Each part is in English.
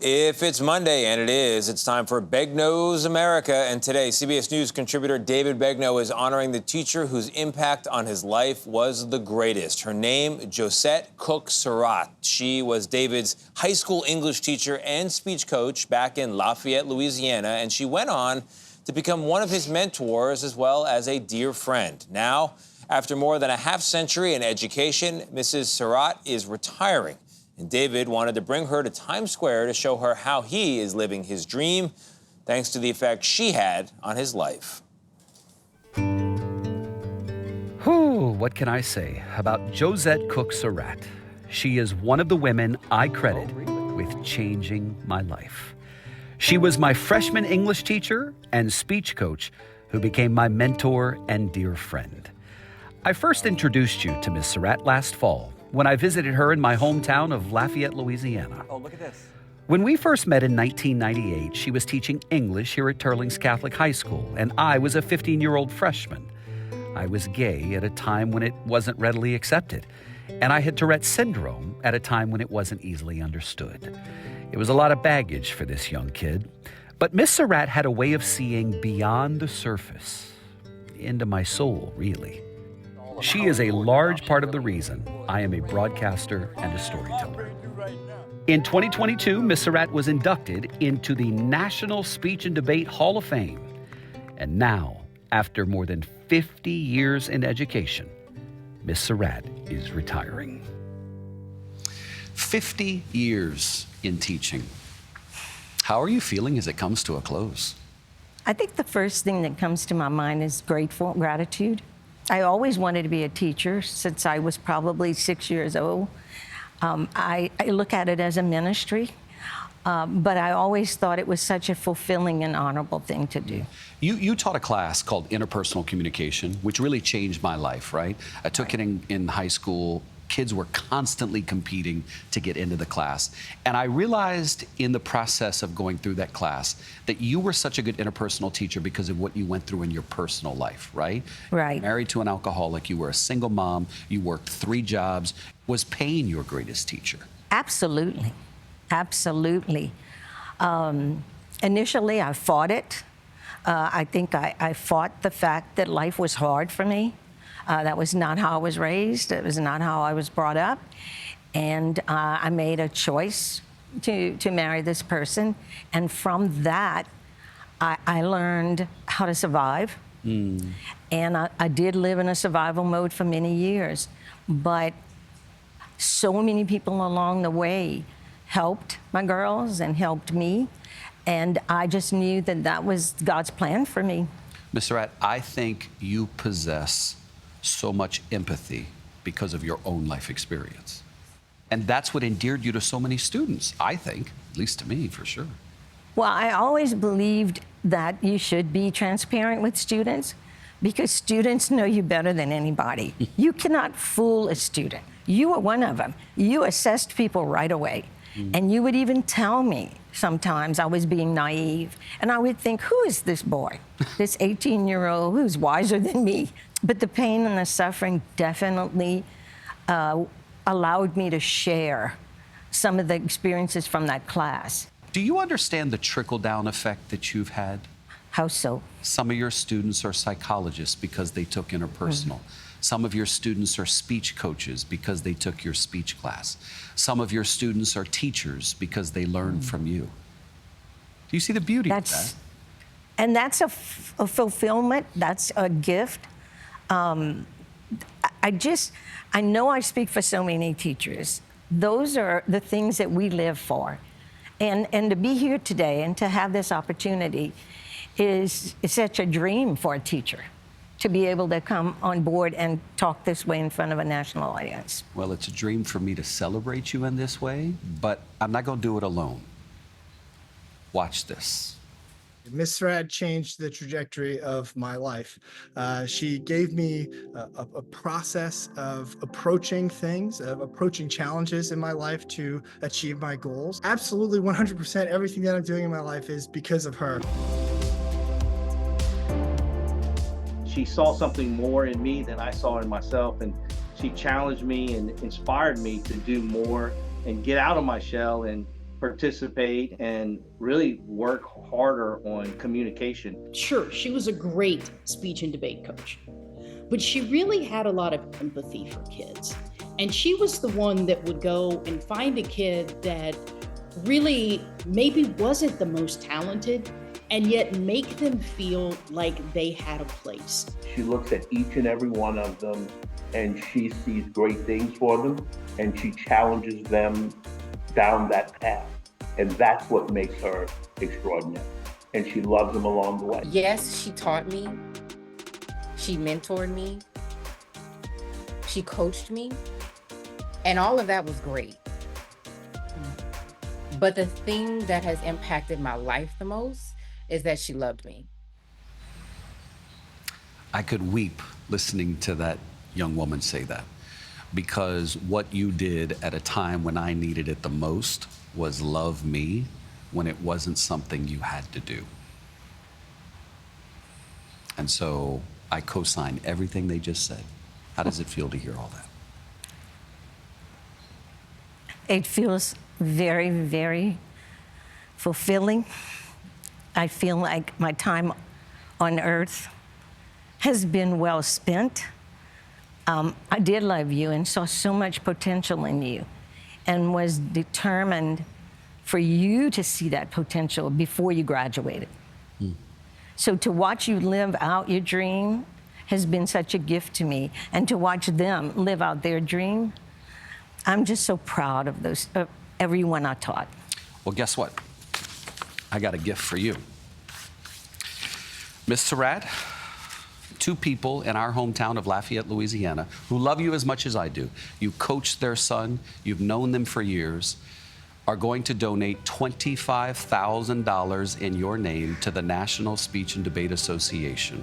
If it's Monday, and it is, it's time for Begnaud's America. And today, CBS News contributor David Begnaud is honoring the teacher whose impact on his life was the greatest. Her name, Josette Cook Surratt. She was David's high school English teacher and speech coach back in Lafayette, Louisiana, and she went on to become one of his mentors as well as a dear friend. Now, after more than a half century in education, Mrs. Surratt is retiring. And David wanted to bring her to Times Square to show her how he is living his dream, thanks to the effect she had on his life. Whew, what can I say about Josette Cook Surratt? She is one of the women I credit with changing my life. She was my freshman English teacher and speech coach who became my mentor and dear friend. I first introduced you to Ms. Surratt last fall when I visited her in my hometown of Lafayette, Louisiana. Oh, look at this. When we first met in 1998, she was teaching English here at Turling's Catholic High School, and I was a 15-year-old freshman. I was gay at a time when it wasn't readily accepted, and I had Tourette's syndrome at a time when it wasn't easily understood. It was a lot of baggage for this young kid, but Miss Surratt had a way of seeing beyond the surface, into my soul, really. She is a large part of the reason I am a broadcaster and a storyteller. In 2022, Ms. Surratt was inducted into the National Speech and Debate Hall of Fame. And now, after more than 50 years in education, Ms. Surratt is retiring. 50 years in teaching. How are you feeling as it comes to a close? I think the first thing that comes to my mind is gratitude. I always wanted to be a teacher since I was probably 6 years old. I look at it as a ministry, but I always thought it was such a fulfilling and honorable thing to do. You taught a class called Interpersonal Communication, which really changed my life, right? I took it in high school. Kids were constantly competing to get into the class. And I realized in the process of going through that class that you were such a good interpersonal teacher because of what you went through in your personal life, right? Right. Married to an alcoholic, you were a single mom, you worked 3 jobs. Was pain your greatest teacher? Absolutely. Absolutely. Initially, I fought it. I think I fought the fact that life was hard for me. That was not how I was raised. It was not how I was brought up. And I made a choice to marry this person. And from that, I learned how to survive. And I did live in a survival mode for many years. But so many people along the way helped my girls and helped me. And I just knew that that was God's plan for me. Ms. Surratt, I think you possess so much empathy because of your own life experience. And that's what endeared you to so many students, I think, at least to me, for sure. Well, I always believed that you should be transparent with students because students know you better than anybody. You cannot fool a student. You were one of them. You assessed people right away. And you would even tell me sometimes I was being naive. And I would think, who is this boy, this 18-year-old who's wiser than me? But the pain and the suffering definitely allowed me to share some of the experiences from that class. Do you understand the trickle-down effect that you've had? How so? Some of your students are psychologists because they took interpersonal. Some of your students are speech coaches because they took your speech class. Some of your students are teachers because they learned from you. Do you see the beauty of that? And that's a fulfillment. That's a gift. I know I speak for so many teachers. Those are the things that we live for. And to be here today and to have this opportunity is such a dream for a teacher, to be able to come on board and talk this way in front of a national audience. Well, it's a dream for me to celebrate you in this way, but I'm not going to do it alone. Watch this. Miss Surratt changed the trajectory of my life. She gave me a process of approaching things, of approaching challenges in my life to achieve my goals. Absolutely 100% everything that I'm doing in my life is because of her. She saw something more in me than I saw in myself, and she challenged me and inspired me to do more and get out of my shell and participate and really work harder on communication. Sure, she was a great speech and debate coach, but she really had a lot of empathy for kids. And she was the one that would go and find a kid that really maybe wasn't the most talented and yet make them feel like they had a place. She looks at each and every one of them and she sees great things for them and she challenges them down that path. And that's what makes her extraordinary. And she loves them along the way. Yes, she taught me. She mentored me. She coached me. And all of that was great. But the thing that has impacted my life the most is that she loved me. I could weep listening to that young woman say that, because what you did at a time when I needed it the most was love me when it wasn't something you had to do. And so I co-sign everything they just said. How does it feel to hear all that? It feels very, very fulfilling. I feel like my time on earth has been well spent. I did love you and saw so much potential in you and was determined for you to see that potential before you graduated. So to watch you live out your dream has been such a gift to me, and to watch them live out their dream, I'm just so proud of everyone I taught. Well, guess what? I got a gift for you. Miss Surratt, two people in our hometown of Lafayette, Louisiana, who love you as much as I do. You coached their son, you've known them for years, are going to donate $25,000 in your name to the National Speech and Debate Association.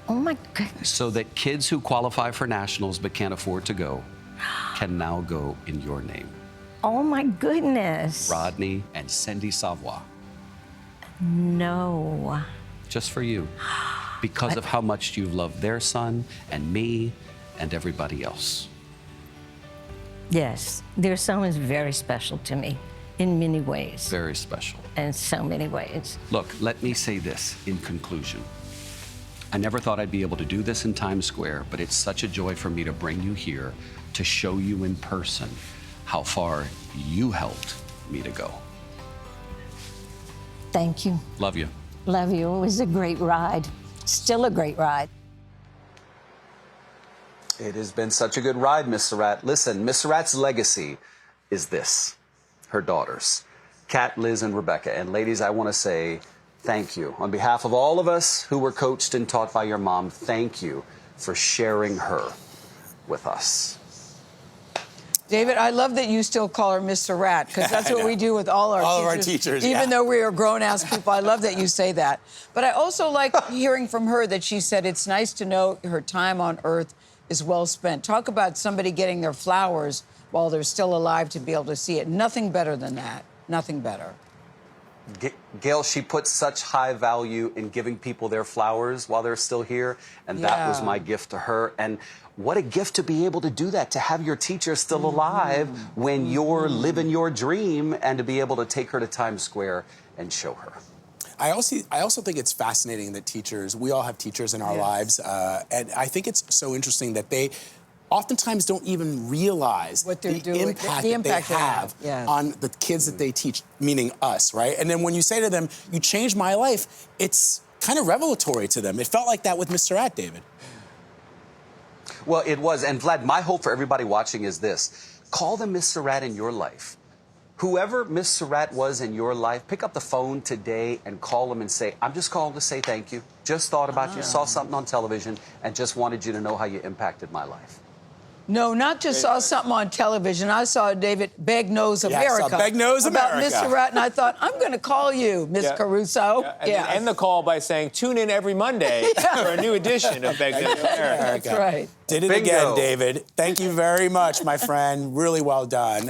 Oh my goodness. So that kids who qualify for nationals but can't afford to go can now go in your name. Oh my goodness. Rodney and Cindy Savoy. No. Just for you, because of how much you've loved their son and me and everybody else. Yes, their son is very special to me in many ways. Very special. In so many ways. Look, let me say this in conclusion. I never thought I'd be able to do this in Times Square, but it's such a joy for me to bring you here to show you in person how far you helped me to go. Thank you. Love you. Love you. It was a great ride. Still a great ride. It has been such a good ride, Miss Surratt. Listen, Miss Surratt's legacy is this, her daughters, Kat, Liz, and Rebecca. And ladies, I want to say thank you. On behalf of all of us who were coached and taught by your mom, thank you for sharing her with us. David, I love that you still call her Miss Surratt, because that's what we do with all our teachers. Even though we are grown-ass people, I love that you say that. But I also like hearing from her that she said it's nice to know her time on earth is well spent. Talk about somebody getting their flowers while they're still alive to be able to see it. Nothing better than that. Nothing better. Gayle, she puts such high value in giving people their flowers while they're still here, and that was my gift to her. And what a gift to be able to do that, to have your teacher still alive when you're living your dream, and to be able to take her to Times Square and show her. I also think it's fascinating that we all have teachers in our lives, and I think it's so interesting that they oftentimes don't even realize what they're doing, impact that they have on the kids that they teach, meaning us, right? And then when you say to them, you changed my life, it's kind of revelatory to them. It felt like that with Miss Surratt, David. Well, it was. And Vlad, my hope for everybody watching is this. Call them Miss Surratt in your life. Whoever Miss Surratt was in your life, pick up the phone today and call them and say, I'm just calling to say thank you. Just thought about you, saw something on television, and just wanted you to know how you impacted my life. No, not just saw something on television. I saw David Begnaud's America. I saw Begnaud's about America. Miss Surratt, and I thought, I'm going to call you, Miss Caruso. And then end the call by saying, tune in every Monday for a new edition of Begnaud's America. That's right. Did it again, David. Thank you very much, my friend. Really well done.